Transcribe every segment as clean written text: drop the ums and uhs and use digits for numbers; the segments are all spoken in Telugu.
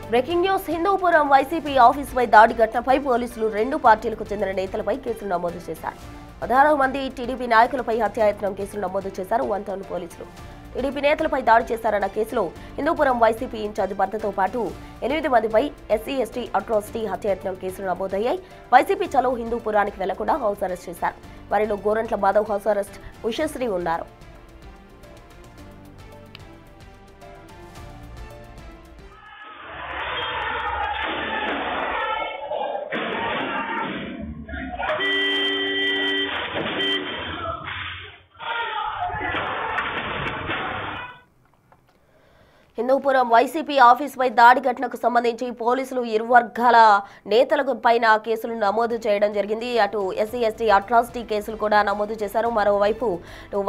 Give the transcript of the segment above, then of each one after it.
బ్రేకింగ్ న్యూస్ హిందూపురం వైసీపీ ఆఫీసుపై దాడి ఘటనపై పోలీసులు రెండు పార్టీలకు చెందిన నేతలపై కేసులు నమోదు చేశారు. 16 మంది టీడీపీ నాయకులపై హత్యాయత్నం కేసులు నమోదు చేశారు 1 టౌన్ పోలీసులు. టీడీపీ నేతలపై దాడి చేశారన్న కేసులో హిందూపురం వైసీపీ ఇన్ఛార్జ్ భర్తతో పాటు 8 మందిపై ఎస్సీ ఎస్టీ అట్రాసిటీ హత్యాయత్నం కేసులు నమోదయ్యాయి. వైసీపీ చలో హిందూపురానికి వెళ్లకుండా హౌస్ అరెస్ట్ చేశారు. వారిలో గోరంట్ల మాధవ్ హౌస్ అరెస్ట్, ఉషశ్రీ ఉన్నారు. హిందూపురం వైసీపీ ఆఫీసుపై దాడి ఘటనకు సంబంధించి పోలీసులు ఇరు వర్గాల నేతలకు పైన కేసులు నమోదు చేయడం జరిగింది. అటు ఎస్సీ ఎస్టీ అట్రాసిటీ కేసులు కూడా నమోదు చేశారు. మరోవైపు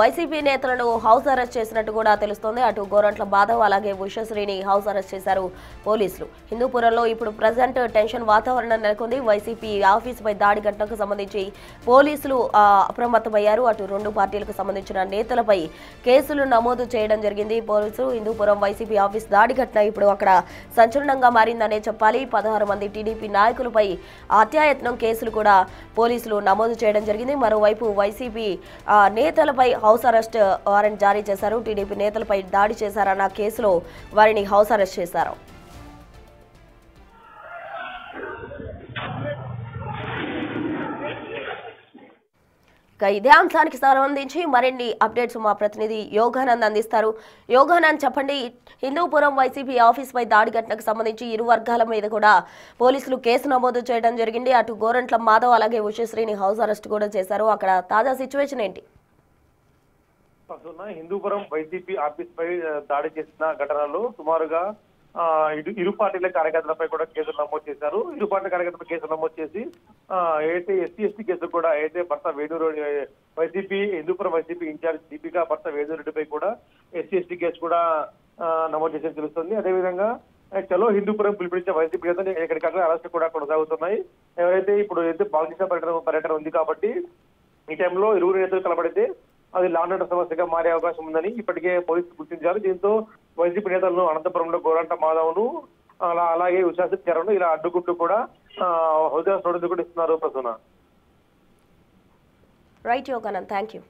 వైసీపీ నేతలను హౌస్ అరెస్ట్ చేసినట్టు కూడా తెలుస్తోంది. అటు గోరంట్ల మాధవ్ అలాగే ఉషశ్రీని హౌస్ అరెస్ట్ చేశారు పోలీసులు. హిందూపురంలో ఇప్పుడు ప్రజెంట్ టెన్షన్ వాతావరణం నెలకొంది. వైసీపీ ఆఫీసుపై దాడి ఘటనకు సంబంధించి పోలీసులు అప్రమత్తమయ్యారు. అటు రెండు పార్టీలకు సంబంధించిన నేతలపై కేసులు నమోదు చేయడం జరిగింది పోలీసులు. హిందూపురం వైసీపీ ఆఫీస్ దాడి ఘటన ఇప్పుడు అక్కడ సంచలనంగా మారిందనే చెప్పాలి. 16 మంది టీడీపీ నాయకులపై హత్యాయత్నం కేసులు కూడా పోలీసులు నమోదు చేయడం జరిగింది. మరోవైపు వైసీపీ నేతలపై హౌస్ అరెస్ట్ వారెంట్ జారీ చేశారు. టీడీపీ నేతలపై దాడి చేశారన్న కేసులో వారిని హౌస్ అరెస్ట్ చేశారు. ఇదే అంశానికి సంబంధించి మరిన్ని అప్డేట్స్ మా ప్రతినిధి యోగానంద్ అందిస్తారు. యోగానంద్, చెప్పండి, హిందూపురం వైసీపీ ఆఫీసుపై దాడి ఘటనకు సంబంధించి ఇరు వర్గాల మీద కూడా పోలీసులు కేసు నమోదు చేయడం జరిగింది. అటు గోరంట్ల మాధవ్ అలాగే ఉషశ్రీని హౌస్ అరెస్ట్ కూడా చేశారు. అక్కడ తాజా సిచ్యువేషన్ ఏంటి? హిందూపురం వైసీపీ ఆఫీస్ పై దాడి చేసిన ఘటనలో సుమారుగా ఇరు పార్టీల కార్యకర్తలపై కూడా కేసులు నమోదు చేశారు. ఇరు పార్టీల కార్యకర్తలపై కేసులు నమోదు చేసి ఏదైతే ఎస్సీ ఎస్టీ కేసులు కూడా అయితే భర్త వేణూరు వైసీపీ హిందూపురం వైసీపీ ఇన్ఛార్జ్ దీపికా భర్త వేణూరెడ్డిపై కూడా ఎస్సీ ఎస్టీ కేసు కూడా నమోదు చేసేది తెలుస్తుంది. అదేవిధంగా చలో హిందూపురం పిలిపించే వైసీపీ నేతలు ఎక్కడికక్కడ అరెస్ట్ కూడా కొనసాగుతున్నాయి. ఎవరైతే ఇప్పుడు ఏదైతే బాలకృష్ణ పర్యటన ఉంది కాబట్టి ఈ టైంలో ఇరువురు నేతలు కలబడితే అది లా అండ్ ఆర్డర్ సమస్యగా మారే అవకాశం ఉందని ఇప్పటికే పోలీసులు గుర్తించారు. దీంతో వైసీపీ నేతలను అనంతపురంలో గోరంట్ల మాధవ్ను అలాగే ఉషశ్రీ చరణ్ ఇలా అడ్డుకుంటూ కూడా హౌస్ అరెస్ట్ నోటీసులు కూడా ఇస్తున్నారు. Prasanna. Right Yoganand, thank you.